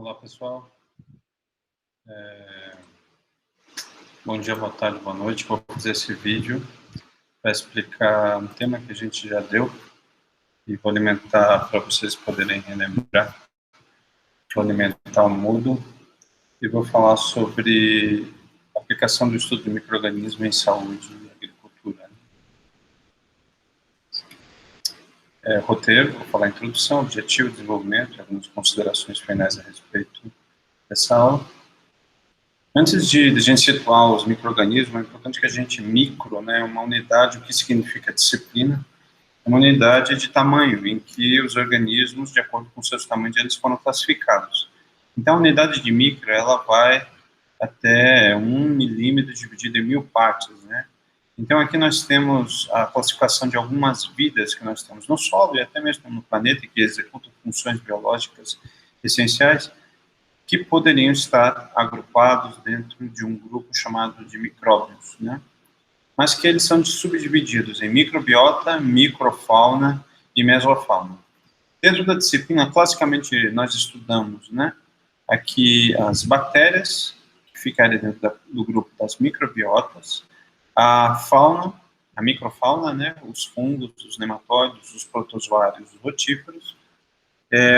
Olá, pessoal. Bom dia, boa tarde, boa noite. Vou fazer esse vídeo para explicar um tema que a gente já deu e vou alimentar para vocês poderem relembrar. Vou alimentar o Moodle e vou falar sobre a aplicação do estudo de micro-organismos em saúde e agricultura. Roteiro, vou falar a introdução, objetivo, desenvolvimento e algumas considerações finais a respeito dessa aula. Antes de a gente situar os micro-organismos, é importante que a gente uma unidade, o que significa disciplina, é uma unidade de tamanho, em que os organismos, de acordo com seus tamanhos, eles foram classificados. Então, a unidade de micro, ela vai até 1 milímetro dividido em 1000 partes, né? Então, aqui nós temos a classificação de algumas vidas que nós temos no solo e até mesmo no planeta, que executam funções biológicas essenciais, que poderiam estar agrupados dentro de um grupo chamado de micróbios, né? Mas que eles são subdivididos em microbiota, microfauna e mesofauna. Dentro da disciplina, classicamente, nós estudamos, né, aqui as bactérias, que ficariam dentro do grupo das microbiotas, a fauna, a microfauna, né, os fungos, os nematóides, os protozoários, os rotíferos.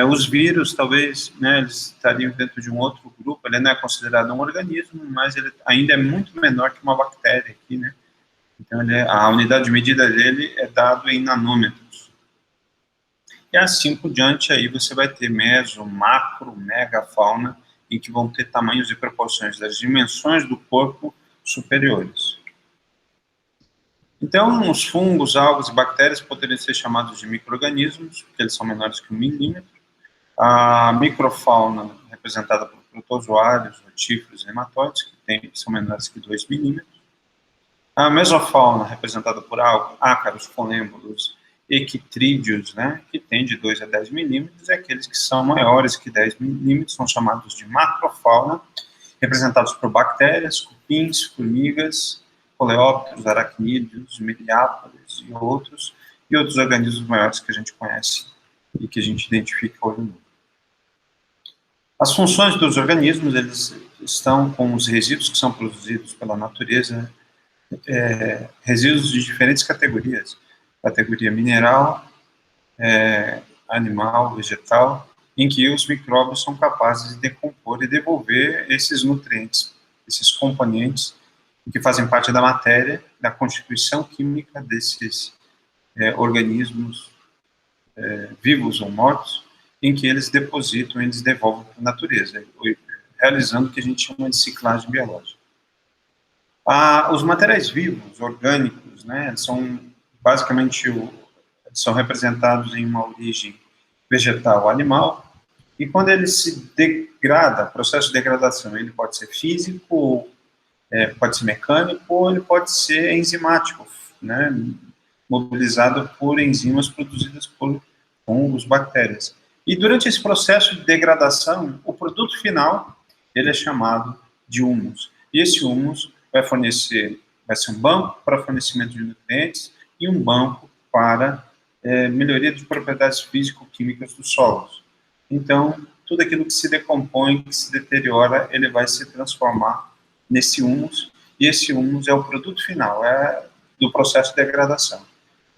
Os vírus, talvez, né, eles estariam dentro de um outro grupo. Ele não é considerado um organismo, mas ele ainda é muito menor que uma bactéria aqui, né? Então, a unidade de medida dele é dado em nanômetros. E assim por diante, aí você vai ter meso, macro, megafauna, em que vão ter tamanhos e proporções das dimensões do corpo superiores. Então, os fungos, algas e bactérias poderiam ser chamados de micro-organismos, porque eles são menores que 1 milímetro. A microfauna, representada por protozoários, rotíferos e nematóides, que são menores que 2 milímetros. A mesofauna, representada por ácaros, colêmbolos, equitrídeos, né, que tem de 2 a 10 milímetros, e aqueles que são maiores que 10 milímetros são chamados de macrofauna, representados por bactérias, cupins, formigas, coleópteros, aracnídeos, miriápodes e outros organismos maiores que a gente conhece e que a gente identifica hoje no mundo. As funções dos organismos, eles estão com os resíduos que são produzidos pela natureza, resíduos de diferentes categorias, categoria mineral, animal, vegetal, em que os micróbios são capazes de decompor e devolver esses nutrientes, esses componentes que fazem parte da matéria, da constituição química desses organismos vivos ou mortos, em que eles depositam, eles devolvem para a natureza, realizando o que a gente chama de ciclagem biológica. Os materiais vivos, orgânicos, né, são basicamente são representados em uma origem vegetal ou animal, e quando ele se degrada, processo de degradação, ele pode ser físico, pode ser mecânico, ou ele pode ser enzimático, né, mobilizado por enzimas produzidas por fungos, bactérias. E durante esse processo de degradação, o produto final, ele é chamado de humus. E esse humus vai ser um banco para fornecimento de nutrientes e um banco para melhoria de propriedades físico-químicas dos solos. Então, tudo aquilo que se decompõe, que se deteriora, ele vai se transformar nesse humus, e esse humus é o produto final, do processo de degradação.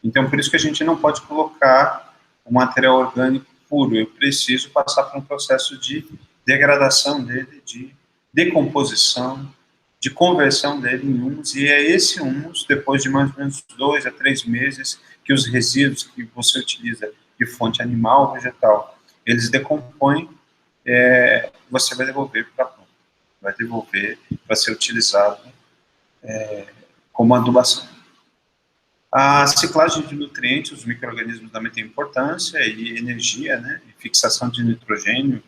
Então, por isso que a gente não pode colocar o material orgânico puro, eu preciso passar por um processo de degradação dele, de decomposição, de conversão dele em humus, e é esse humus, depois de mais ou menos 2 a 3 meses, que os resíduos que você utiliza de fonte animal ou vegetal, eles decompõem, você vai devolver para a planta, vai devolver para ser utilizado como adubação. A ciclagem de nutrientes, os micro-organismos também têm importância e energia, né, e fixação de nitrogênio,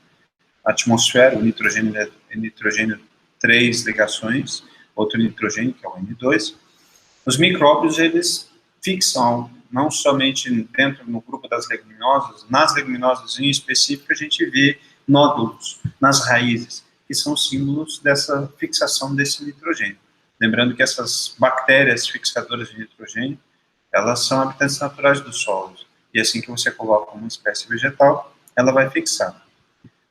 atmosfera, o nitrogênio 3 ligações, outro nitrogênio, que é o N2. Os micróbios, eles fixam, não somente dentro no grupo das leguminosas, nas leguminosas em específico, a gente vê nódulos nas raízes, que são símbolos dessa fixação desse nitrogênio. Lembrando que essas bactérias fixadoras de nitrogênio, elas são habitantes naturais dos solos, e assim que você coloca uma espécie vegetal, ela vai fixar.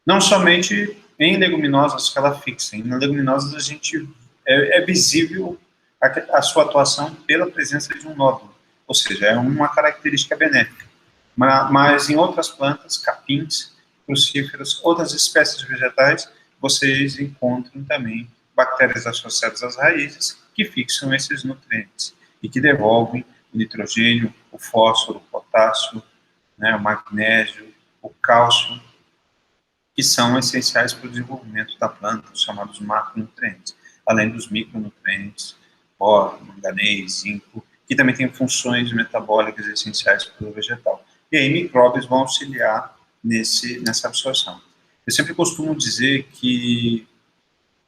Não somente em leguminosas que ela fixa, em leguminosas a gente é visível a sua atuação pela presença de um nódulo, ou seja, é uma característica benéfica. Mas em outras plantas, capins, crucíferos, outras espécies vegetais, vocês encontram também bactérias associadas às raízes que fixam esses nutrientes e que devolvem o nitrogênio, o fósforo, o potássio, né, o magnésio, o cálcio, que são essenciais para o desenvolvimento da planta, os chamados macronutrientes, além dos micronutrientes, boro, manganês, zinco, que também têm funções metabólicas essenciais para o vegetal. E aí micróbios vão auxiliar nessa absorção. Eu sempre costumo dizer que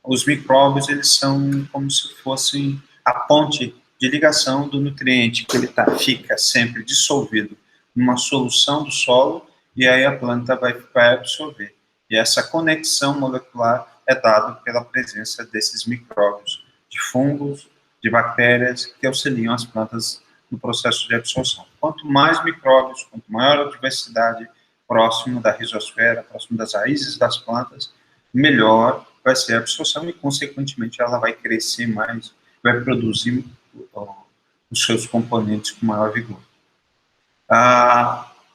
os micróbios, eles são como se fossem a ponte de ligação do nutriente, que ele fica sempre dissolvido numa solução do solo, e aí a planta vai absorver. E essa conexão molecular é dada pela presença desses micróbios, de fungos, de bactérias, que auxiliam as plantas no processo de absorção. Quanto mais micróbios, quanto maior a diversidade próximo da risosfera, próximo das raízes das plantas, melhor vai ser a absorção e, consequentemente, ela vai crescer mais, vai produzir os seus componentes com maior vigor.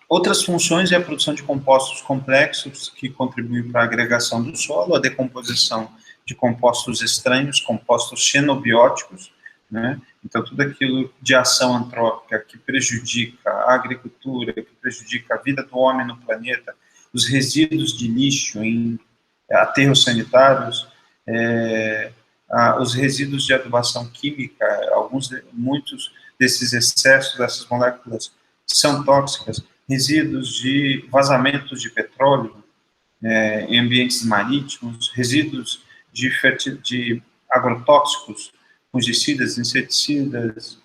Outras funções é a produção de compostos complexos que contribuem para a agregação do solo, a decomposição de compostos estranhos, compostos xenobióticos, né? Então, tudo aquilo de ação antrópica que prejudica a agricultura, que prejudica a vida do homem no planeta, os resíduos de lixo em aterros sanitários, os resíduos de adubação química, muitos desses excessos, dessas moléculas são tóxicas, resíduos de vazamentos de petróleo em ambientes marítimos, resíduos de agrotóxicos, fungicidas, inseticidas,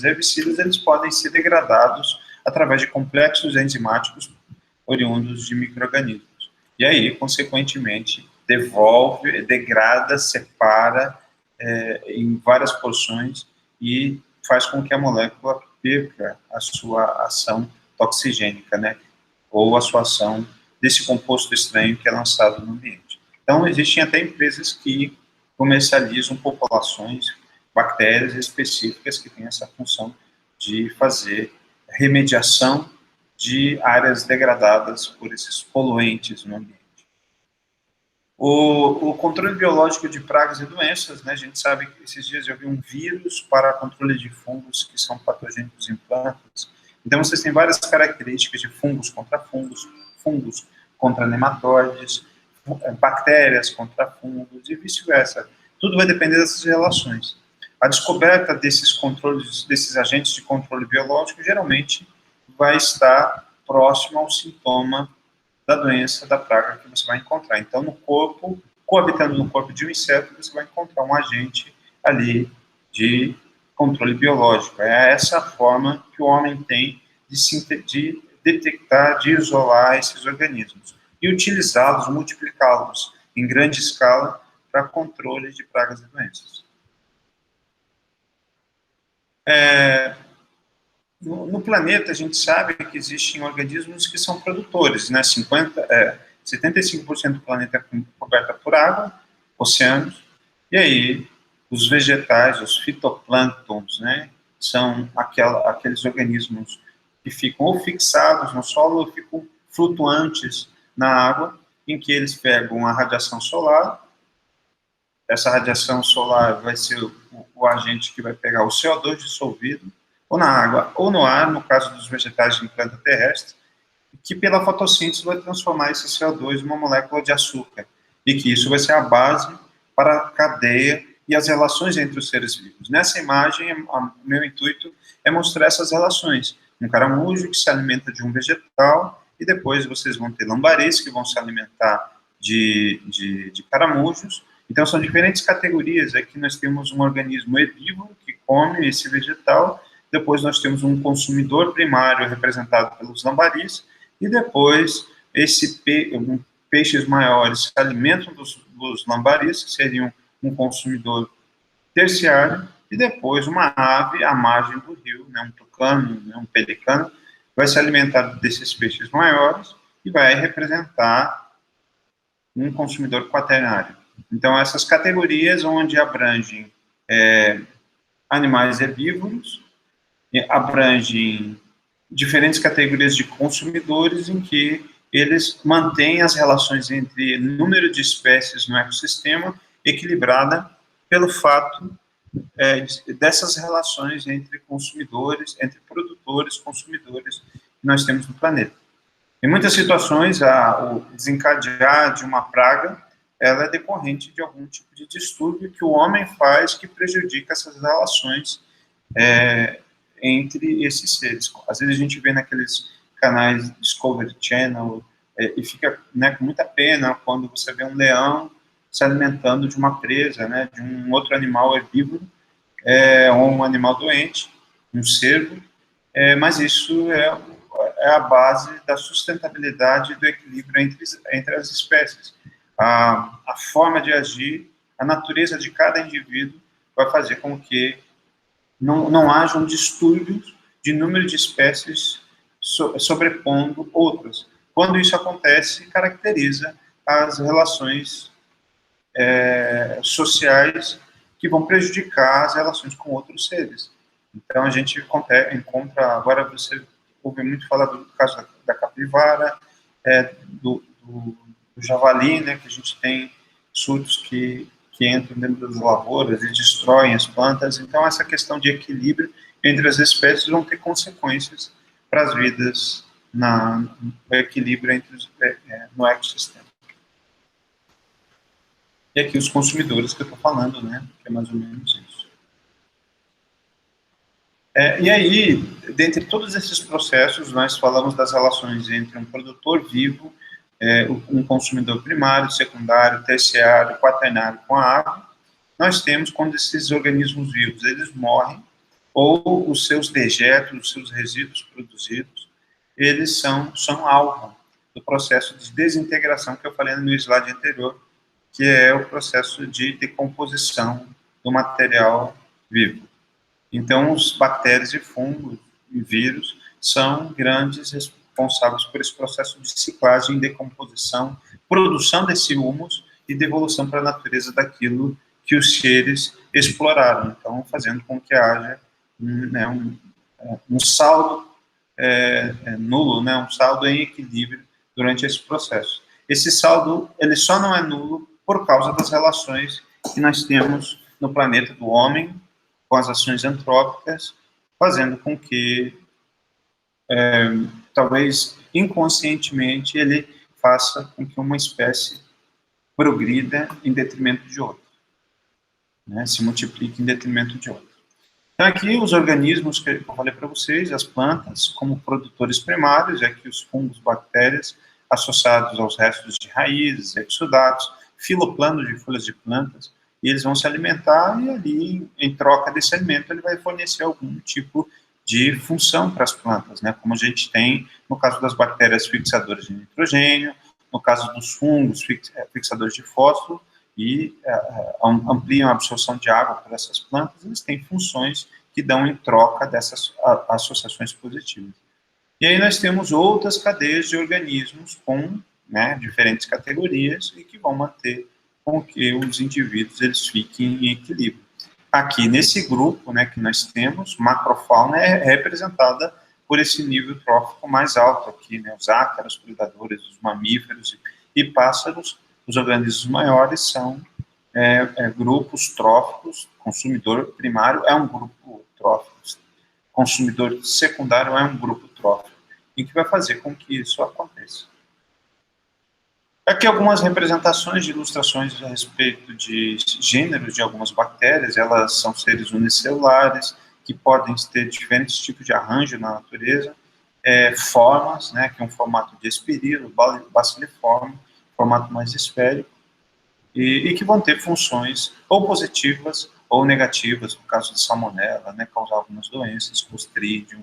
herbicidas, eles podem ser degradados através de complexos enzimáticos oriundos de micro-organismos. E aí, consequentemente, devolve, degrada, separa em várias porções e faz com que a molécula perca a sua ação toxigênica, né? Ou a sua ação desse composto estranho que é lançado no ambiente. Então, existem até empresas que comercializam populações, bactérias específicas que têm essa função de fazer remediação de áreas degradadas por esses poluentes no ambiente. O controle biológico de pragas e doenças, né, a gente sabe que esses dias eu vi um vírus para controle de fungos que são patogênicos em plantas. Então, vocês têm várias características de fungos contra nematóides, bactérias contra fungos e vice-versa. Tudo vai depender dessas relações. A descoberta desses agentes de controle biológico, geralmente vai estar próximo ao sintoma da doença, da praga que você vai encontrar. Então, no corpo, coabitando no corpo de um inseto, você vai encontrar um agente ali de controle biológico. É essa forma que o homem tem de detectar, de isolar esses organismos e utilizá-los, multiplicá-los em grande escala para controle de pragas e doenças. No planeta, a gente sabe que existem organismos que são produtores, né? 75% do planeta é coberto por água, oceanos, e aí os vegetais, os fitoplânctons, né? São aqueles organismos que ficam ou fixados no solo ou ficam flutuantes na água, em que eles pegam a radiação solar. Essa radiação solar vai ser o agente que vai pegar o CO2 dissolvido, ou na água, ou no ar, no caso dos vegetais em planta terrestre, que pela fotossíntese vai transformar esse CO2 em uma molécula de açúcar, e que isso vai ser a base para a cadeia e as relações entre os seres vivos. Nessa imagem, o meu intuito é mostrar essas relações. Um caramujo que se alimenta de um vegetal, e depois vocês vão ter lambaris que vão se alimentar de caramujos. Então, são diferentes categorias. Aqui nós temos um organismo herbívoro que come esse vegetal, depois nós temos um consumidor primário representado pelos lambaris, e depois peixes maiores se alimentam dos lambaris, que seriam um consumidor terciário, e depois uma ave à margem do rio, né, um tucano, né, um pelicano, vai se alimentar desses peixes maiores, que vai representar um consumidor quaternário. Então, essas categorias onde abrangem animais herbívoros, abrangem diferentes categorias de consumidores em que eles mantêm as relações entre número de espécies no ecossistema equilibrada pelo fato dessas relações entre consumidores, entre produtores, consumidores que nós temos no planeta. Em muitas situações, o desencadear de uma praga, ela é decorrente de algum tipo de distúrbio que o homem faz que prejudica essas relações entre esses seres. Às vezes a gente vê naqueles canais Discovery Channel e fica, né, com muita pena quando você vê um leão se alimentando de uma presa, né, de um outro animal herbívoro, ou um animal doente, um cervo, mas isso é a base da sustentabilidade do equilíbrio entre as espécies. A forma de agir, a natureza de cada indivíduo vai fazer com que não hajam distúrbios de número de espécies sobrepondo outras. Quando isso acontece, caracteriza as relações sociais que vão prejudicar as relações com outros seres. Então, a gente encontra, agora você ouve muito falar do caso da capivara, do javali, né, que a gente tem surtos que entram dentro das lavouras e destroem as plantas. Então, essa questão de equilíbrio entre as espécies vão ter consequências para as vidas no equilíbrio no ecossistema. E aqui os consumidores que eu estou falando, né, que é mais ou menos isso. E aí, dentre todos esses processos, nós falamos das relações entre um produtor vivo, um consumidor primário, secundário, terciário, quaternário com a água. Nós temos quando esses organismos vivos eles morrem, ou os seus dejetos, os seus resíduos produzidos, eles são alvo do processo de desintegração que eu falei no slide anterior, que é o processo de decomposição do material vivo. Então, os bactérias e fungos e vírus são grandes responsáveis por esse processo de ciclagem, decomposição, produção desse humus e devolução para a natureza daquilo que os seres exploraram. Então, fazendo com que haja um saldo nulo, né, um saldo em equilíbrio durante esse processo. Esse saldo ele só não é nulo por causa das relações que nós temos no planeta do homem com as ações antrópicas, fazendo com que, talvez inconscientemente, ele faça com que uma espécie progrida em detrimento de outra, né, se multiplique em detrimento de outra. Então, aqui, os organismos que eu falei para vocês, as plantas, como produtores primários, aqui os fungos, bactérias, associados aos restos de raízes, exudatos, filoplanos de folhas de plantas, e eles vão se alimentar e ali, em troca desse alimento, ele vai fornecer algum tipo de função para as plantas, né? Como a gente tem no caso das bactérias fixadoras de nitrogênio, no caso dos fungos fixadores de fósforo, e ampliam a absorção de água por essas plantas, eles têm funções que dão em troca dessas associações positivas. E aí nós temos outras cadeias de organismos com, né, diferentes categorias e que vão manter com que os indivíduos eles fiquem em equilíbrio. Aqui nesse grupo, né, que nós temos, macrofauna é representada por esse nível trófico mais alto aqui, né, os ácaros, predadores, os mamíferos e pássaros. Os organismos maiores são grupos tróficos, consumidor primário é um grupo trófico, consumidor secundário é um grupo trófico, e que vai fazer com que isso aconteça. Aqui algumas representações de ilustrações a respeito de gêneros de algumas bactérias. Elas são seres unicelulares, que podem ter diferentes tipos de arranjo na natureza, formas, né, que é um formato de espirilo, baciliforme, formato mais esférico, e que vão ter funções ou positivas ou negativas, no caso de salmonela, né, causar algumas doenças, Clostridium.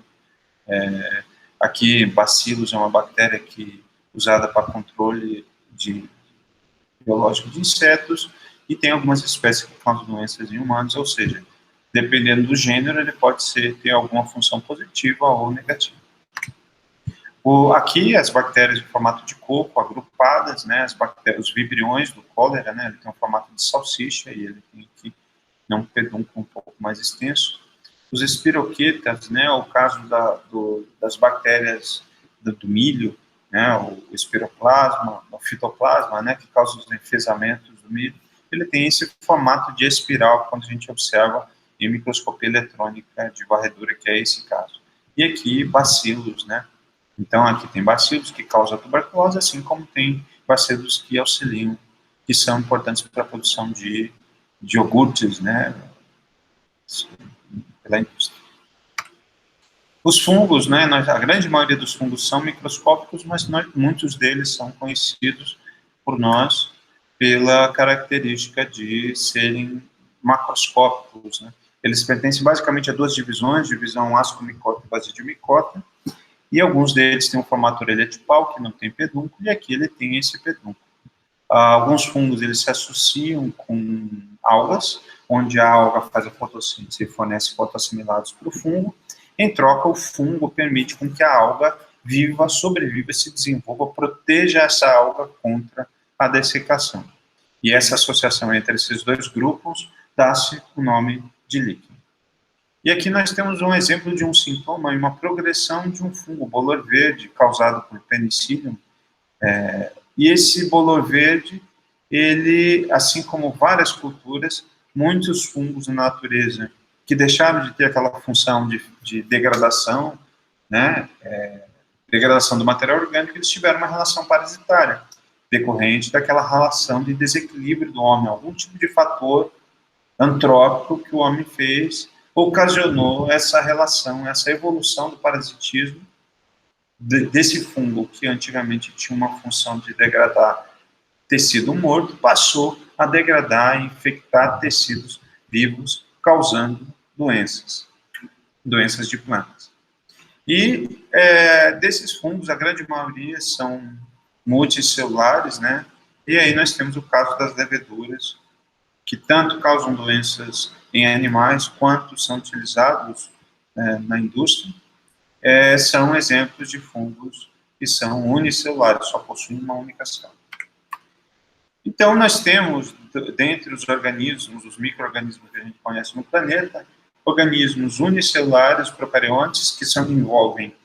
Aqui, Bacillus é uma bactéria usada para controle biológico de insetos, e tem algumas espécies que causam doenças em humanos, ou seja, dependendo do gênero, ele pode ter alguma função positiva ou negativa. Aqui, as bactérias em formato de coco, agrupadas, né, os vibriões do cólera, né, ele tem um formato de salsicha, e ele tem aqui um pedúnculo um pouco mais extenso. Os espiroquetas, né, o caso das bactérias do milho, né, o espiroplasma, o fitoplasma, né, que causa os enfesamentos do milho, ele tem esse formato de espiral quando a gente observa em microscopia eletrônica de varredura, que é esse caso. E aqui, bacilos, né, então, aqui tem bacilos que causam tuberculose, assim como tem bacilos que auxiliam, que são importantes para a produção de iogurtes, né, pela indústria. Os fungos, né, a grande maioria dos fungos são microscópicos, mas muitos deles são conhecidos por nós pela característica de serem macroscópicos, né. Eles pertencem basicamente a duas divisões, divisão ascomicota e basidimicota, e alguns deles têm um formato orelha-tipal, que não tem pedúnculo, e aqui ele tem esse pedúnculo. Alguns fungos eles se associam com algas, onde a alga faz a fotossíntese e fornece fotoassimilados para o fungo. Em troca, o fungo permite com que a alga viva, sobreviva, se desenvolva, proteja essa alga contra a dessecação. E essa associação entre esses dois grupos dá-se o nome de líquen. E aqui nós temos um exemplo de um sintoma e uma progressão de um fungo bolor verde causado por Penicillium. E esse bolor verde, ele, assim como várias culturas, muitos fungos na natureza que deixaram de ter aquela função de degradação, né, degradação do material orgânico, eles tiveram uma relação parasitária, decorrente daquela relação de desequilíbrio do homem, algum tipo de fator antrópico que o homem fez, ocasionou essa relação, essa evolução do parasitismo desse fungo, que antigamente tinha uma função de degradar tecido morto, passou a degradar e infectar tecidos vivos, causando doenças de plantas. E desses fungos, a grande maioria são multicelulares, né? E aí nós temos o caso das leveduras, que tanto causam doenças em animais, quanto são utilizados na indústria, são exemplos de fungos que são unicelulares, só possuem uma única célula. Então, nós temos, dentre os organismos, os micro-organismos que a gente conhece no planeta, organismos unicelulares, procariontes, que envolvem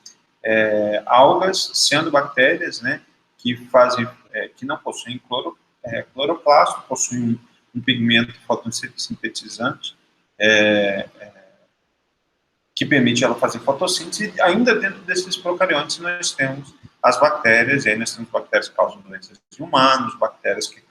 algas, cianobactérias, né, que não possuem cloroplasto, possuem um pigmento fotossintetizante, que permite ela fazer fotossíntese, e ainda dentro desses procariontes nós temos as bactérias, e aí nós temos bactérias que causam doenças em humanos, bactérias que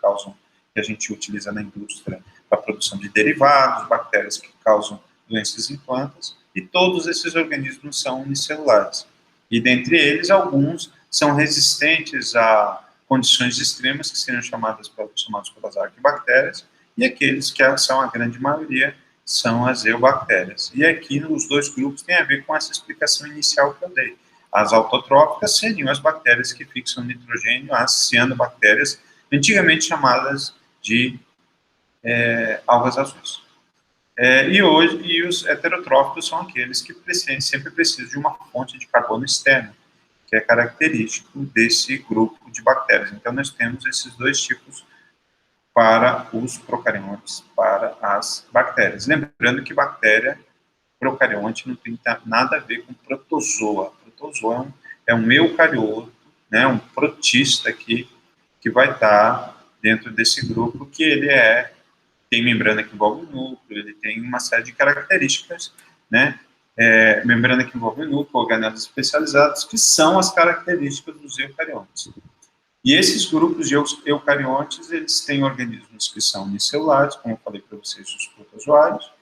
a gente utiliza na indústria para a produção de derivados, bactérias que causam doenças em plantas, e todos esses organismos são unicelulares. E dentre eles, alguns são resistentes a condições extremas, que seriam chamados pelas arquibactérias, e aqueles que são a grande maioria, são as eubactérias. E aqui, os dois grupos têm a ver com essa explicação inicial que eu dei. As autotróficas seriam as bactérias que fixam nitrogênio, as cianobactérias, antigamente chamadas de algas azuis. E os heterotróficos são aqueles que sempre precisam de uma fonte de carbono externo, que é característico desse grupo de bactérias. Então, nós temos esses dois tipos para os procariontes, para as bactérias. Lembrando que bactéria procarionte não tem nada a ver com protozoa. Protozoa é um eucarioto, né, um protista que vai estar dentro desse grupo, que ele tem membrana que envolve o núcleo, ele tem uma série de características, né, membrana que envolve o núcleo, organelos especializados, que são as características dos eucariontes. E esses grupos de eucariontes, eles têm organismos que são unicelulares, como eu falei para vocês, os protozoários,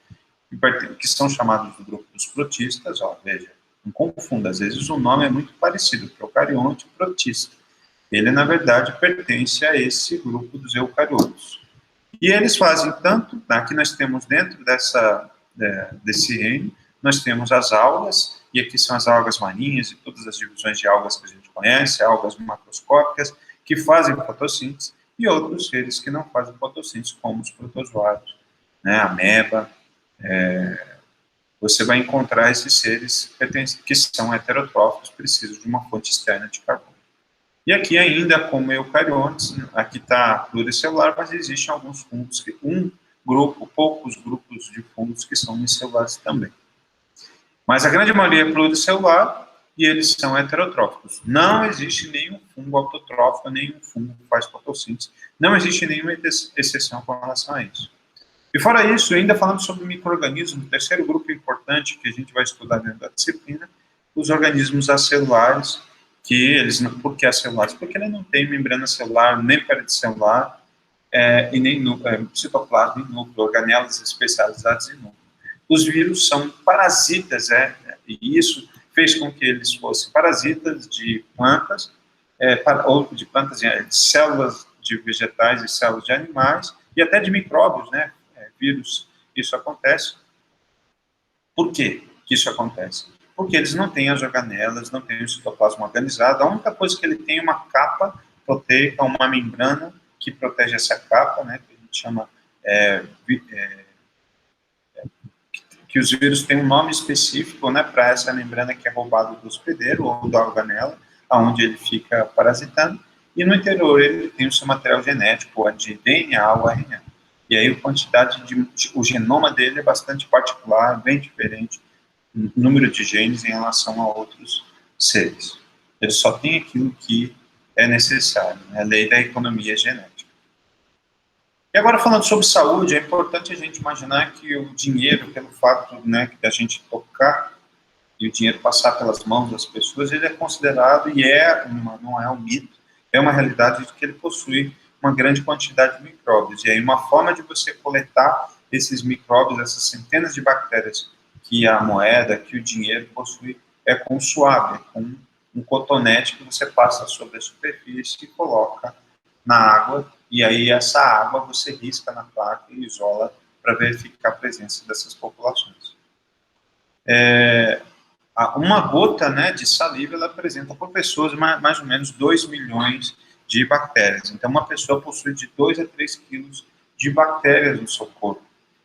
que são chamados do grupo dos protistas. Veja, não confunda, às vezes o nome é muito parecido, procarionte e protista. Ele, na verdade, pertence a esse grupo dos eucariotos. E eles fazem tanto, aqui nós temos dentro desse reino, nós temos as algas, e aqui são as algas marinhas e todas as divisões de algas que a gente conhece, algas macroscópicas, que fazem fotossíntese, e outros seres que não fazem fotossíntese, como os protozoários, né, ameba, você vai encontrar esses seres que são heterotróficos, precisam de uma fonte externa de carbono. E aqui ainda, como eucariontes, aqui está pluricelular, mas existem alguns fungos, poucos grupos de fungos que são unicelulares também. Mas a grande maioria é pluricelular e eles são heterotróficos. Não existe nenhum fungo autotrófico, nenhum fungo que faz fotossíntese. Não existe nenhuma exceção com relação a isso. E fora isso, ainda falando sobre micro-organismos, o terceiro grupo importante que a gente vai estudar dentro da disciplina, os organismos acelulares, por que acelulares? Porque ele não tem membrana celular, nem parede celular, e nem citoplasma, nem núcleo, organelas especializadas em núcleo. Os vírus são parasitas, e isso fez com que eles fossem parasitas de plantas, de células de vegetais e células de animais, e até de micróbios, né? Vírus, isso acontece. Por que isso acontece? Porque eles não têm as organelas, não têm o citoplasma organizado. A única coisa que ele tem é uma capa proteica, uma membrana que protege essa capa, né? Que a gente chama que os vírus têm um nome específico, né, para essa membrana que é roubada do hospedeiro ou da organela, aonde ele fica parasitando, e no interior ele tem o seu material genético, de DNA ou RNA. E aí a quantidade o genoma dele é bastante particular, bem diferente, o número de genes em relação a outros seres. Ele só tem aquilo que é necessário, né, a lei da economia genética. E agora, falando sobre saúde, é importante a gente imaginar que o dinheiro, pelo fato, né, da gente tocar e o dinheiro passar pelas mãos das pessoas, ele é considerado, e não é um mito, é uma realidade de que ele possui uma grande quantidade de micróbios. E aí uma forma de você coletar esses micróbios, essas centenas de bactérias que a moeda, que o dinheiro possui, é com o suave, com um cotonete que você passa sobre a superfície e coloca na água, e aí essa água você risca na placa e isola para verificar a presença dessas populações. Uma gota, né, de saliva, ela apresenta por pessoas mais ou menos 2 milhões de bactérias. Então, uma pessoa possui de 2 a 3 quilos de bactérias no seu corpo.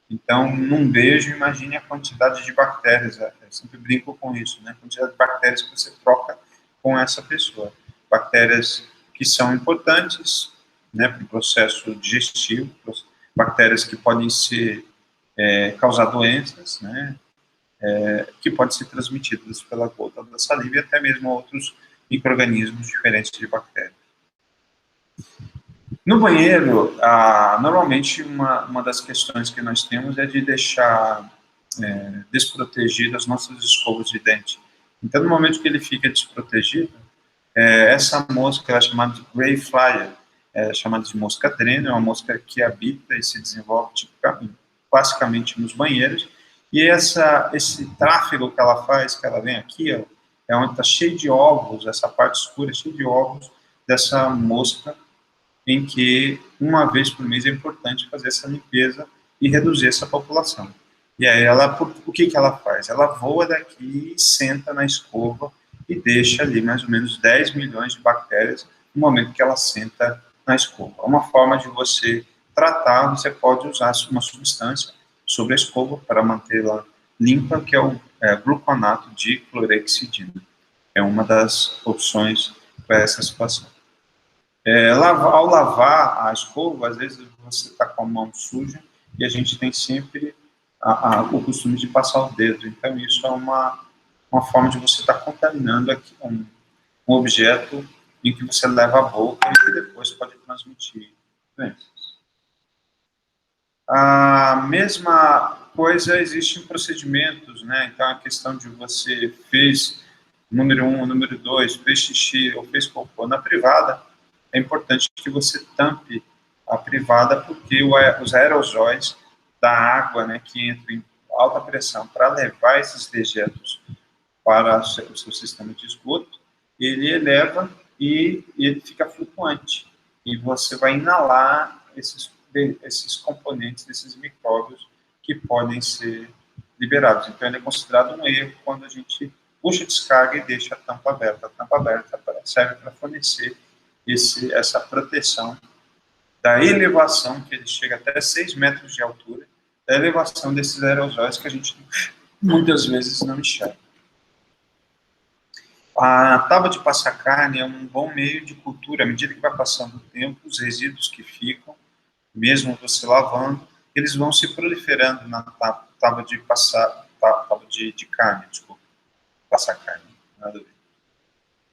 Então, num beijo, imagine a quantidade de bactérias. Eu sempre brinco com isso, né? A quantidade de bactérias que você troca com essa pessoa. Bactérias que são importantes, né, para o processo digestivo, bactérias que podem causar doenças, né, que podem ser transmitidas pela gota da saliva e até mesmo outros micro-organismos diferentes de bactérias. No banheiro, normalmente uma das questões que nós temos é de deixar desprotegidas as nossas escovas de dente. Então, no momento que ele fica desprotegido, essa mosca é chamada de Gray Flyer, chamada de mosca dreno, é uma mosca que habita e se desenvolve classicamente nos banheiros, e esse tráfego que ela faz, que ela vem aqui, ó, é onde está cheio de ovos, essa parte escura, cheia de ovos dessa mosca, em que uma vez por mês é importante fazer essa limpeza e reduzir essa população. E aí o que ela faz? Ela voa daqui, senta na escova e deixa ali mais ou menos 10 milhões de bactérias no momento que ela senta na escova. Uma forma de você tratar, você pode usar uma substância sobre a escova para mantê-la limpa, que é o gluconato de clorexidina. É uma das opções para essa situação. Ao lavar a escova, às vezes você está com a mão suja e a gente tem sempre o costume de passar o dedo. Então, isso é uma forma de você estar contaminando aqui um objeto em que você leva a boca e que depois pode transmitir doenças. A mesma coisa existe em procedimentos, né? Então, a questão de você fez número 1, número 2, fez xixi ou fez cocô na privada, é importante que você tampe a privada, porque os aerosóis da água, né, que entram em alta pressão para levar esses dejetos para o seu sistema de esgoto, ele eleva e ele fica flutuante. E você vai inalar esses componentes, esses micróbios que podem ser liberados. Então, ele é considerado um erro quando a gente puxa a descarga e deixa a tampa aberta. A tampa aberta serve para fornecer essa proteção da elevação, que ele chega até 6 metros de altura, da elevação desses aerosóis que a gente muitas vezes não enxergam. A tábua de passar carne é um bom meio de cultura. À medida que vai passando o tempo, os resíduos que ficam, mesmo você lavando, eles vão se proliferando na tábua de passar, tábua de carne, desculpa, passar carne, nada a ver.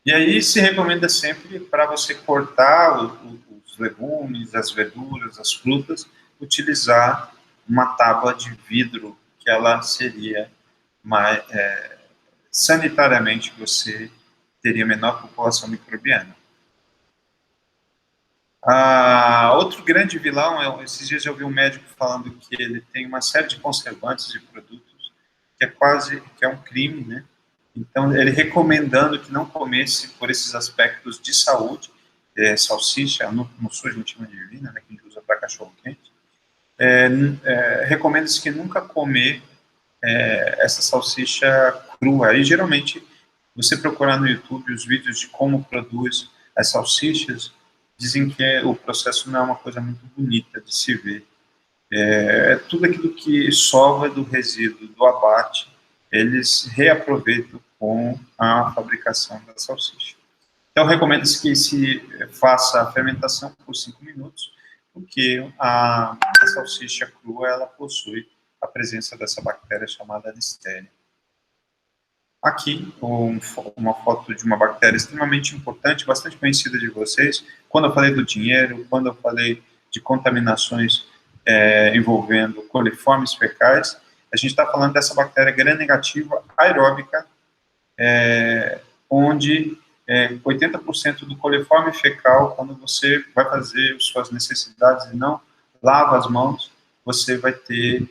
E aí se recomenda sempre, para você cortar os legumes, as verduras, as frutas, utilizar uma tábua de vidro, que ela seria mais, sanitariamente, você teria menor população microbiana. Outro grande vilão, esses dias eu vi um médico falando que ele tem uma série de conservantes e produtos que é um crime, né? Então, ele recomendando que não comesse por esses aspectos de saúde, salsicha, no sul a gente chama de ervilha, né, que a gente usa para cachorro-quente, recomenda-se que nunca comer essa salsicha crua. E, geralmente, você procurar no YouTube os vídeos de como produz as salsichas, dizem que o processo não é uma coisa muito bonita de se ver. Tudo aquilo que sobra do resíduo do abate, eles reaproveitam com a fabricação da salsicha. Então, recomenda-se que se faça a fermentação por 5 minutos, porque a salsicha crua, ela possui a presença dessa bactéria chamada Listeria. Aqui, uma foto de uma bactéria extremamente importante, bastante conhecida de vocês. Quando eu falei do dinheiro, quando eu falei de contaminações envolvendo coliformes fecais, a gente está falando dessa bactéria gram-negativa aeróbica, onde 80% do coliforme fecal, quando você vai fazer suas necessidades e não lava as mãos, você vai ter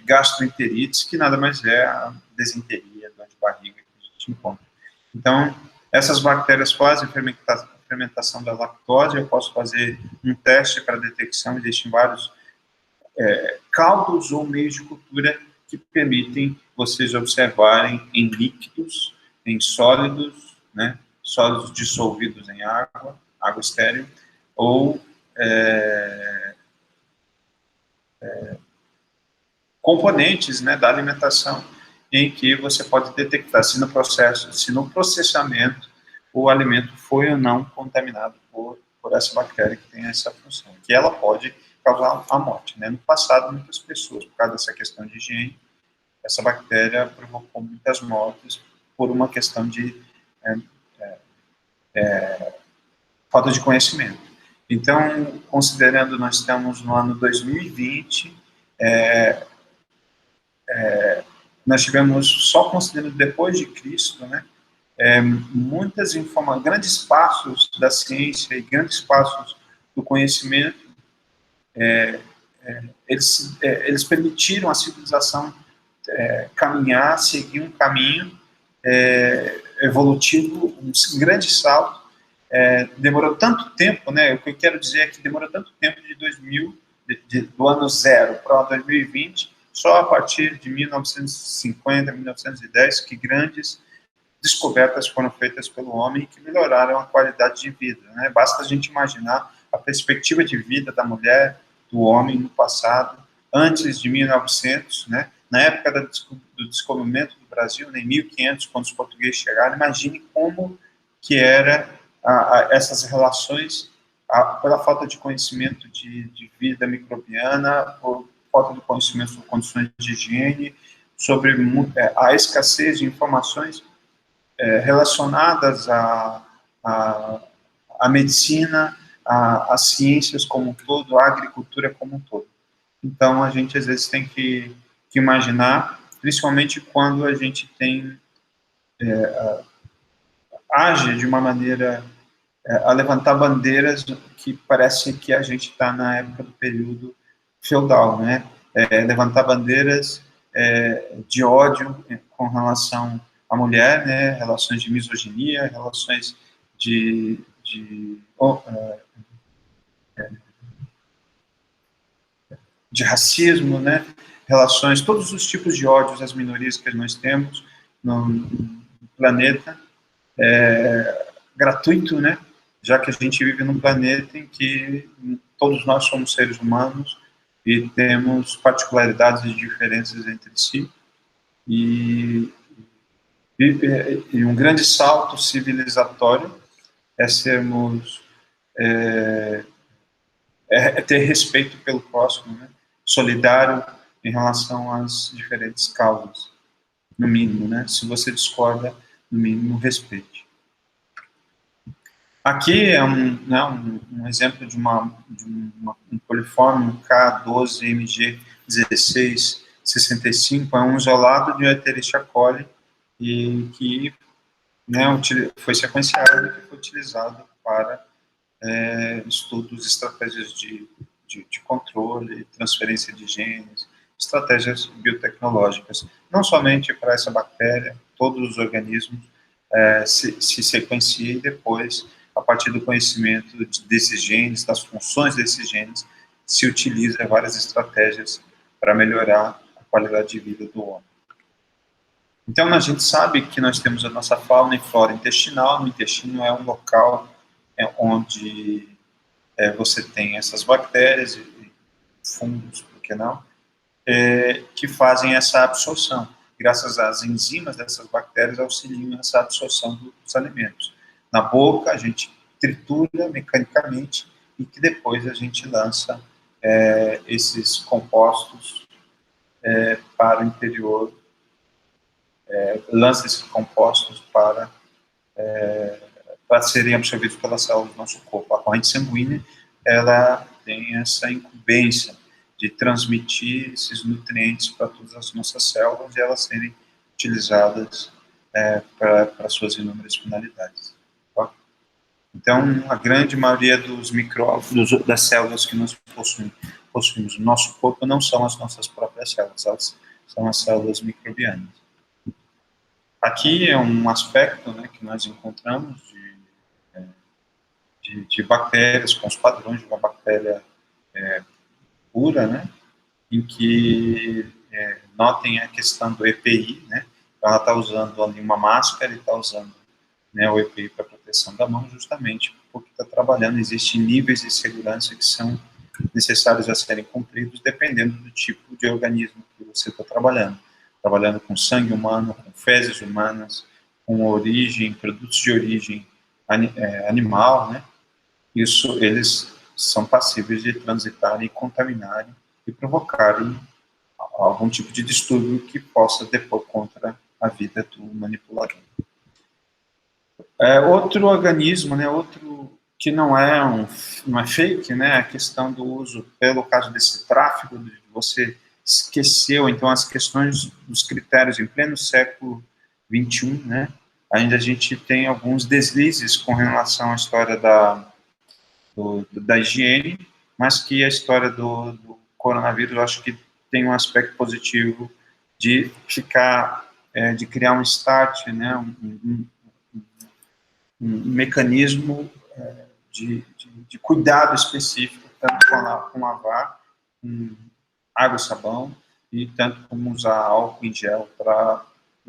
gastroenterites, que nada mais é a desinteria, dor de barriga que a gente encontra. Então, essas bactérias fazem fermentação da lactose. Eu posso fazer um teste para detecção, existem vários caldos ou meios de cultura que permitem vocês observarem em líquidos, em sólidos, né, sólidos dissolvidos em água estéril, ou componentes, né, da alimentação, em que você pode detectar se no processamento o alimento foi ou não contaminado por essa bactéria que tem essa função, que ela pode causar a morte, né? No passado, muitas pessoas, por causa dessa questão de higiene, essa bactéria provocou muitas mortes por uma questão de falta de conhecimento. Então, considerando nós estamos no ano 2020, nós tivemos, só considerando depois de Cristo, né, muitas informações, grandes passos da ciência e grandes passos do conhecimento, eles permitiram a civilização caminhar, seguir um caminho evolutivo, um grande salto. Demorou tanto tempo, né? O que eu quero dizer é que demorou tanto tempo de 2000, do ano zero para 2020, só a partir de 1950, 1910, que grandes descobertas foram feitas pelo homem que melhoraram a qualidade de vida, né? Basta a gente imaginar a perspectiva de vida da mulher, do homem no passado, antes de 1900, né? Na época do descobrimento do Brasil, em 1500, quando os portugueses chegaram. Imagine como que era essas relações, pela falta de conhecimento de vida microbiana, por falta de conhecimento sobre condições de higiene, sobre a escassez de informações relacionadas à medicina, às ciências como um todo, à agricultura como um todo. Então, a gente às vezes tem que imaginar, principalmente quando a gente age de uma maneira a levantar bandeiras que parece que a gente está na época do período feudal, né? Levantar bandeiras de ódio com relação à mulher, né? Relações de misoginia, relações de racismo, né? Relações, todos os tipos de ódios às minorias que nós temos no planeta, gratuito, né? Já que a gente vive num planeta em que todos nós somos seres humanos e temos particularidades e diferenças entre si, e um grande salto civilizatório é sermos, ter respeito pelo próximo, né? Solidário em relação às diferentes causas, no mínimo, né? Se você discorda, no mínimo, respeite. Aqui é um exemplo de um coliforme K12MG1665, é um isolado de Escherichia coli, e que, né, foi sequenciado e que foi utilizado para estudos, estratégias de controle, transferência de genes, estratégias biotecnológicas. Não somente para essa bactéria, todos os organismos se sequenciam e depois, a partir do conhecimento desses genes, das funções desses genes, se utiliza várias estratégias para melhorar a qualidade de vida do homem. Então, a gente sabe que nós temos a nossa fauna e flora intestinal. No intestino é um local onde você tem essas bactérias e fungos, por que não, que fazem essa absorção. Graças às enzimas dessas bactérias, auxiliam nessa absorção dos alimentos. Na boca, a gente tritura mecanicamente e que depois a gente lança esses compostos para o interior, lança esses compostos para serem absorvidos pelas células do nosso corpo. A corrente sanguínea, ela tem essa incumbência de transmitir esses nutrientes para todas as nossas células e elas serem utilizadas para suas inúmeras finalidades. Tá? Então, a grande maioria dos micróbios, das células que nós possuímos no nosso corpo não são as nossas próprias células, elas são as células microbianas. Aqui é um aspecto, né, que nós encontramos de bactérias, com os padrões de uma bactéria pura, né, em que, notem a questão do EPI, né, ela está usando ali uma máscara e está usando, né, o EPI para proteção da mão, justamente porque está trabalhando, existem níveis de segurança que são necessários a serem cumpridos, dependendo do tipo de organismo que você está trabalhando com sangue humano, com fezes humanas, com origem, produtos de origem animal, né? Isso, eles são passíveis de transitarem e contaminarem e provocarem algum tipo de distúrbio que possa depor contra a vida do manipulador. Outro organismo, né, outro que não é fake, né, a questão do uso, pelo caso desse tráfego, de você esqueceu, então, as questões dos critérios em pleno século XXI, né, ainda a gente tem alguns deslizes com relação à história da higiene, mas que a história do coronavírus, eu acho que tem um aspecto positivo de de criar um start, né, um mecanismo de cuidado específico, tanto com lavar, com água e sabão, e tanto como usar álcool em gel para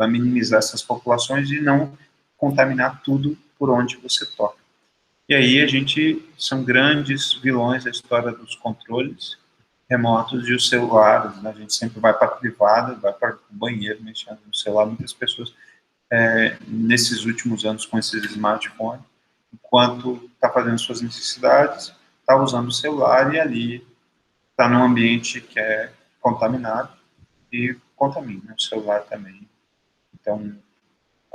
minimizar essas populações e não contaminar tudo por onde você toca. E aí são grandes vilões da história dos controles remotos e os celulares, né? A gente sempre vai para a privada, vai para o banheiro mexendo no celular. Muitas pessoas, nesses últimos anos, com esses smartphones, enquanto está fazendo suas necessidades, está usando o celular e ali está num ambiente que é contaminado e contamina o celular também. Então,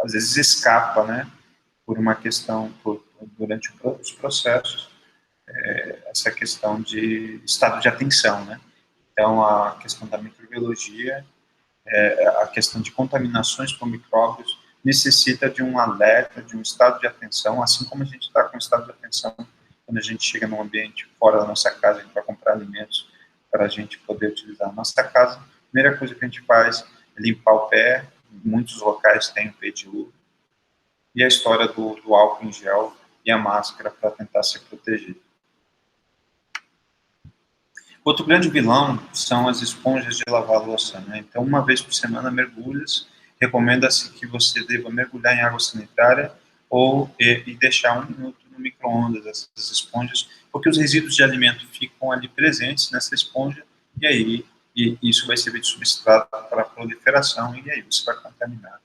às vezes escapa, né, por uma questão, durante os processos, essa questão de estado de atenção, né? Então, a questão da microbiologia, a questão de contaminações por micróbios, necessita de um alerta, de um estado de atenção, assim como a gente está com um estado de atenção quando a gente chega num ambiente fora da nossa casa, a gente vai comprar alimentos para a gente poder utilizar a nossa casa. A primeira coisa que a gente faz é limpar o pé, muitos locais têm o pé de luva, e a história do álcool em gel e a máscara para tentar se proteger. Outro grande vilão são as esponjas de lavar louça, né? Então, uma vez por semana, mergulhos. Recomenda-se que você deva mergulhar em água sanitária e deixar 1 minuto no micro-ondas essas esponjas, porque os resíduos de alimento ficam ali presentes nessa esponja e aí isso vai servir de substrato para a proliferação, e aí você vai contaminar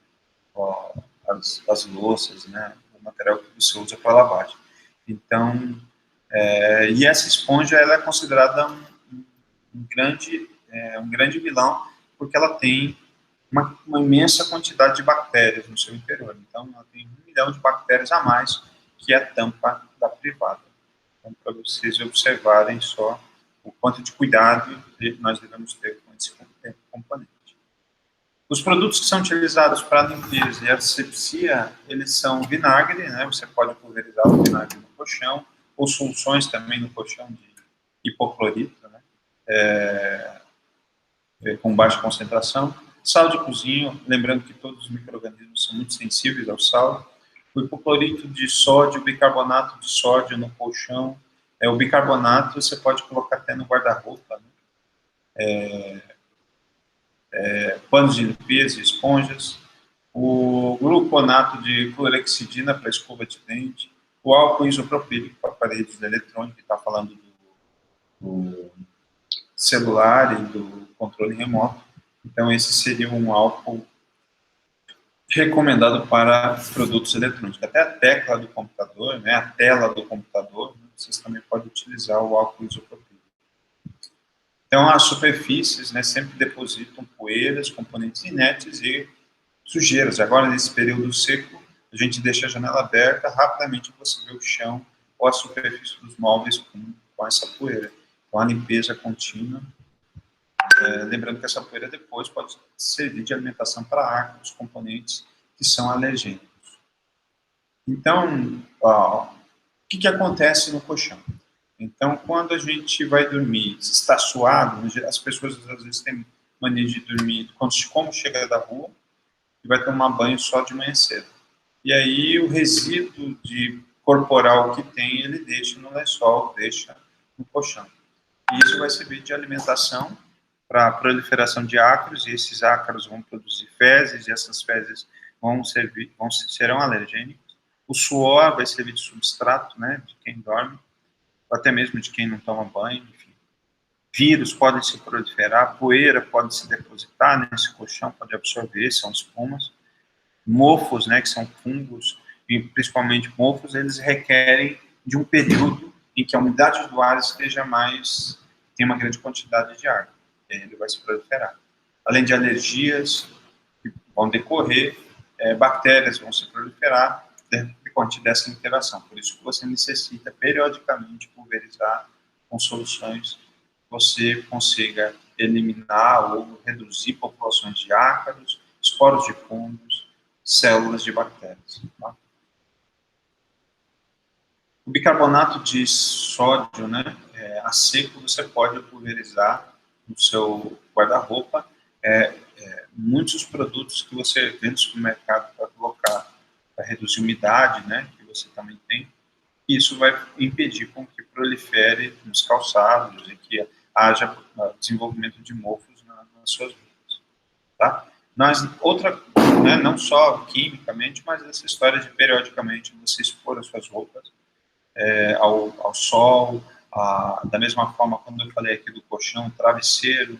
ó, as louças, né, o material que você usa para lavagem. Então, e essa esponja ela é considerada um grande vilão, porque ela tem uma imensa quantidade de bactérias no seu interior. Então, ela tem 1 milhão de bactérias a mais que a tampa da privada. Então, para vocês observarem só o quanto de cuidado nós devemos ter com esse componente. Os produtos que são utilizados para limpeza e asepsia, eles são vinagre, né? Você pode pulverizar o vinagre no colchão, ou soluções também no colchão de hipoclorito, né? Com baixa concentração. Sal de cozinha, lembrando que todos os micro-organismos são muito sensíveis ao sal. O hipoclorito de sódio, o bicarbonato de sódio no colchão. O bicarbonato você pode colocar até no guarda-roupa, né? Panos de limpeza, esponjas. O gluconato de clorexidina para escova de dente. O álcool isopropílico para aparelhos eletrônicos, está falando do celular e do controle remoto. Então, esse seria um álcool recomendado para produtos eletrônicos. Até a tecla do computador, né, a tela do computador, né, vocês também podem utilizar o álcool isopropílico. Então, as superfícies, né, sempre depositam poeiras, componentes inertes e sujeiras. Agora, nesse período seco, a gente deixa a janela aberta, rapidamente você vê o chão ou a superfície dos móveis com essa poeira. Então, a limpeza contínua. Lembrando que essa poeira depois pode servir de alimentação para ácaros, componentes que são alergênicos. Então, o que acontece no colchão? Então, quando a gente vai dormir, está suado, as pessoas às vezes têm mania de dormir como chega da rua e vai tomar banho só de manhã cedo. E aí o resíduo de corporal que tem, ele deixa no lençol, deixa no colchão. E isso vai servir de alimentação para a proliferação de ácaros, e esses ácaros vão produzir fezes, e essas fezes serão alergênicos. O suor vai servir de substrato, né, de quem dorme, ou até mesmo de quem não toma banho, enfim. Vírus podem se proliferar, poeira pode se depositar nesse colchão, pode absorver, são espumas. Mofos, né, que são fungos, e principalmente mofos, eles requerem de um período em que a umidade do ar esteja tem uma grande quantidade de ar, e aí ele vai se proliferar. Além de alergias que vão decorrer, bactérias vão se proliferar decorrente dessa interação. Por isso que você necessita periodicamente pulverizar com soluções que você consiga eliminar ou reduzir populações de ácaros, esporos de fungos, células de bactérias. Tá? O bicarbonato de sódio, né, a seco, você pode pulverizar no seu guarda-roupa. Muitos produtos que você vê no supermercado para colocar, para reduzir a umidade, né, que você também tem, isso vai impedir com que prolifere nos calçados e que haja desenvolvimento de mofos nas suas roupas. Tá? Mas né, não só quimicamente, mas essa história de periodicamente você expor as suas roupas ao sol, da mesma forma como eu falei aqui do colchão, o travesseiro,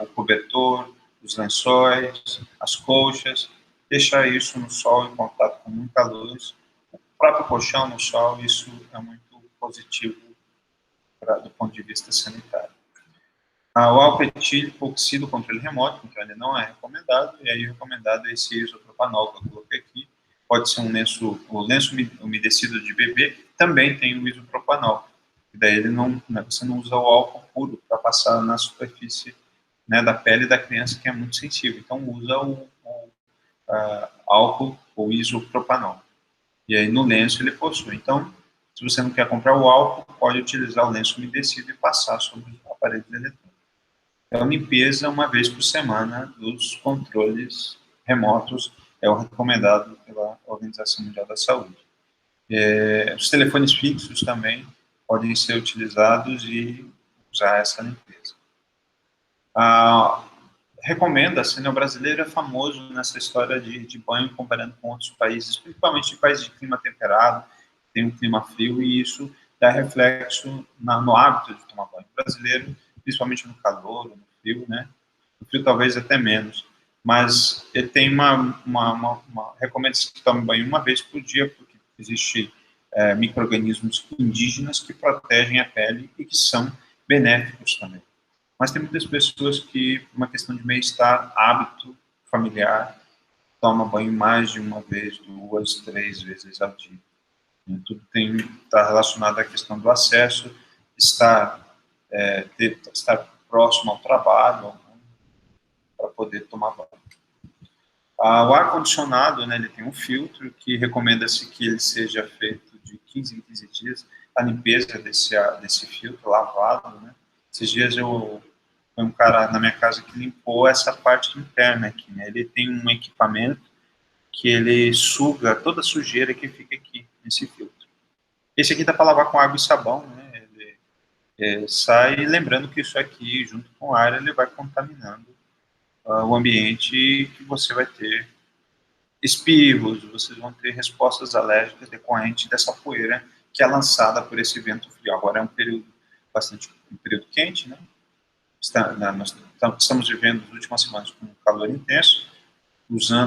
o cobertor, os lençóis, as colchas, deixar isso no sol em contato com muita luz, o próprio colchão no sol, isso é muito positivo do ponto de vista sanitário. O álcool etílico oxida o controle remoto, então ele não é recomendado, e aí recomendado é esse isopropanol que eu coloquei aqui. Pode ser o lenço umedecido de bebê, também tem o isopropanol. E daí você não usa o álcool puro para passar na superfície, né, da pele da criança, que é muito sensível. Então usa o álcool ou isopropanol. E aí no lenço ele possui. Então, se você não quer comprar o álcool, pode utilizar o lenço umedecido e passar sobre o aparelho eletrônico. Então, limpeza uma vez por semana dos controles remotos é o recomendado pela Organização Mundial da Saúde. Os telefones fixos também podem ser utilizados e usar essa limpeza. Recomenda-se, né, o brasileiro é famoso nessa história de banho comparando com outros países, principalmente de países de clima temperado, tem um clima frio, e isso dá reflexo no hábito de tomar banho. O brasileiro principalmente no calor, no frio, né? No frio talvez até menos. Mas ele tem recomenda-se que tome banho uma vez por dia, porque existe micro-organismos indígenas que protegem a pele e que são benéficos também. Mas tem muitas pessoas que, por uma questão de bem-estar, hábito familiar, toma banho mais de uma vez, 2, 3 vezes ao dia. E tudo está relacionado à questão do acesso, estar próximo ao trabalho, né, para poder tomar banho. O ar-condicionado, né, ele tem um filtro que recomenda-se que ele seja feito de 15 em 15 dias, a limpeza desse filtro, lavado, né. Esses dias foi um cara na minha casa que limpou essa parte interna aqui, né, ele tem um equipamento que ele suga toda a sujeira que fica aqui nesse filtro. Esse aqui dá para lavar com água e sabão, né, ele sai, lembrando que isso aqui, junto com o ar, ele vai contaminando o ambiente, que você vai ter espirros, vocês vão ter respostas alérgicas decorrentes dessa poeira que é lançada por esse vento frio. Agora é um período quente, né? Nós estamos vivendo as últimas semanas com calor intenso,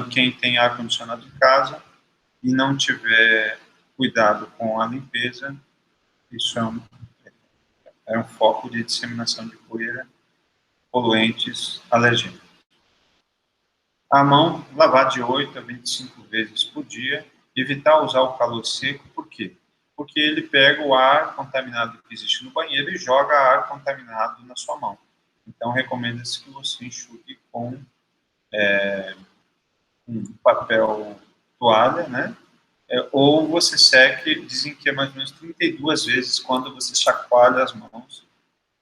quem tem ar-condicionado em casa e não tiver cuidado com a limpeza, isso é um foco de disseminação de poeira, poluentes, alergênicos. A mão, lavar de 8 a 25 vezes por dia, evitar usar o calor seco, por quê? Porque ele pega o ar contaminado que existe no banheiro e joga ar contaminado na sua mão. Então, recomenda-se que você enxugue com um papel toalha, né? Ou você seque, dizem que é mais ou menos 32 vezes quando você chacoalha as mãos,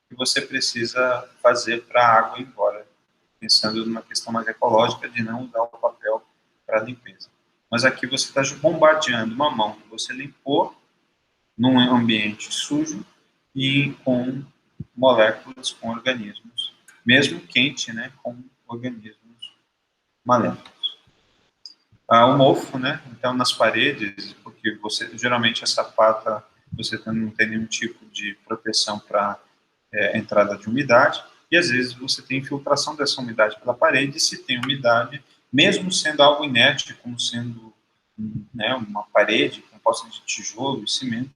que você precisa fazer para a água ir embora, pensando numa questão mais ecológica de não usar o papel para limpeza. Mas aqui você está bombardeando uma mão que você limpou num ambiente sujo e com moléculas, com organismos, mesmo quente, né, com organismos maléficos. O mofo, né, então nas paredes, porque geralmente essa pata você não tem nenhum tipo de proteção para entrada de umidade, e às vezes você tem infiltração dessa umidade pela parede, e se tem umidade, mesmo sendo algo inerte, como sendo, né, uma parede composta de tijolo e cimento,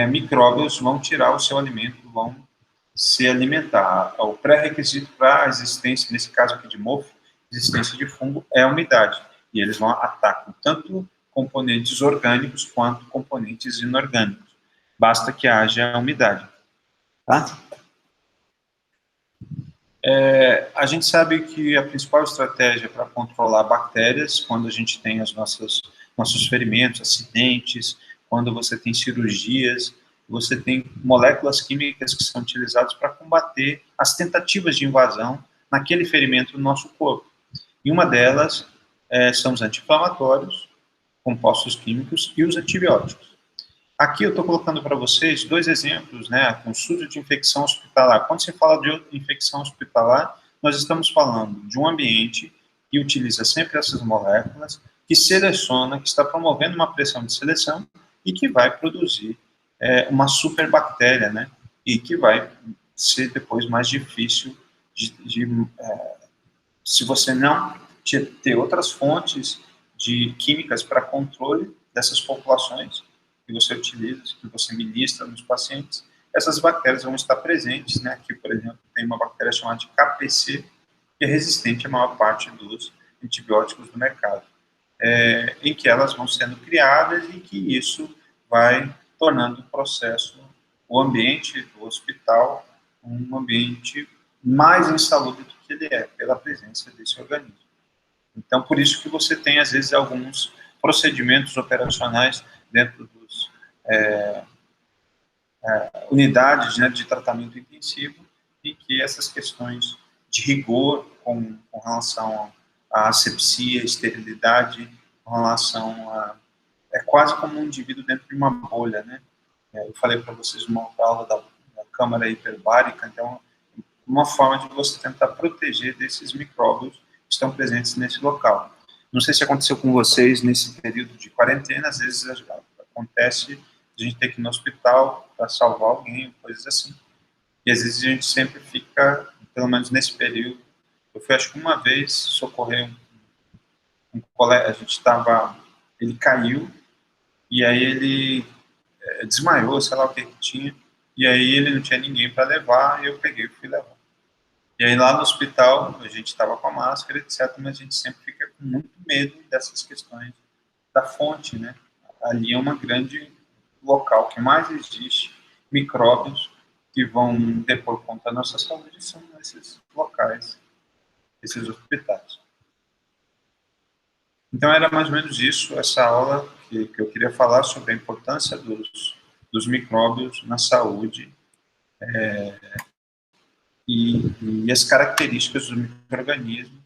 micróbios vão tirar o seu alimento, vão se alimentar. O pré-requisito para a existência, nesse caso aqui de mofo, existência de fungo, é a umidade, e eles vão atacar tanto componentes orgânicos quanto componentes inorgânicos. Basta que haja umidade. Tá? A gente sabe que a principal estratégia para controlar bactérias, quando a gente tem nossos ferimentos, acidentes, quando você tem cirurgias, você tem moléculas químicas que são utilizadas para combater as tentativas de invasão naquele ferimento do nosso corpo. E uma delas são os anti-inflamatórios, compostos químicos e os antibióticos. Aqui eu estou colocando para vocês 2 exemplos, né, com surto de infecção hospitalar. Quando se fala de infecção hospitalar, nós estamos falando de um ambiente que utiliza sempre essas moléculas, que seleciona, que está promovendo uma pressão de seleção e que vai produzir uma superbactéria, né, e que vai ser depois mais difícil se você não ter outras fontes de químicas para controle dessas populações que você utiliza, que você ministra nos pacientes, essas bactérias vão estar presentes, né? Aqui, por exemplo, tem uma bactéria chamada de KPC, que é resistente à maior parte dos antibióticos do mercado, em que elas vão sendo criadas e que isso vai tornando o processo, o ambiente do hospital, um ambiente mais insalubre do que ele é, pela presença desse organismo. Então, por isso que você tem, às vezes, alguns procedimentos operacionais dentro dos unidades, né, de tratamento intensivo, em que essas questões de rigor com relação à asepsia, esterilidade, com relação a... É quase como um indivíduo dentro de uma bolha, né? Eu falei para vocês uma aula da câmara hiperbárica, então, uma forma de você tentar proteger desses micróbios que estão presentes nesse local. Não sei se aconteceu com vocês nesse período de quarentena, às vezes acontece a gente ter que ir no hospital para salvar alguém, coisas assim. E às vezes a gente sempre fica, pelo menos nesse período, eu fui acho que uma vez socorrer um colega, a gente estava, ele caiu, e aí ele desmaiou, sei lá o que que tinha, e aí ele não tinha ninguém para levar, e eu peguei e fui levar. E aí lá no hospital, a gente estava com a máscara, etc., mas a gente sempre fica com muito medo dessas questões da fonte, né? Ali é uma grande local que mais existe micróbios que vão depor contra a nossa saúde, são esses locais, esses hospitais. Então era mais ou menos isso, essa aula que eu queria falar sobre a importância dos micróbios na saúde e as características dos micro-organismos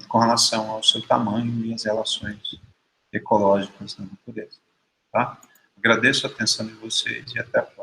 com relação ao seu tamanho e as relações ecológicas na natureza. Tá? Agradeço a atenção de vocês e até a próxima.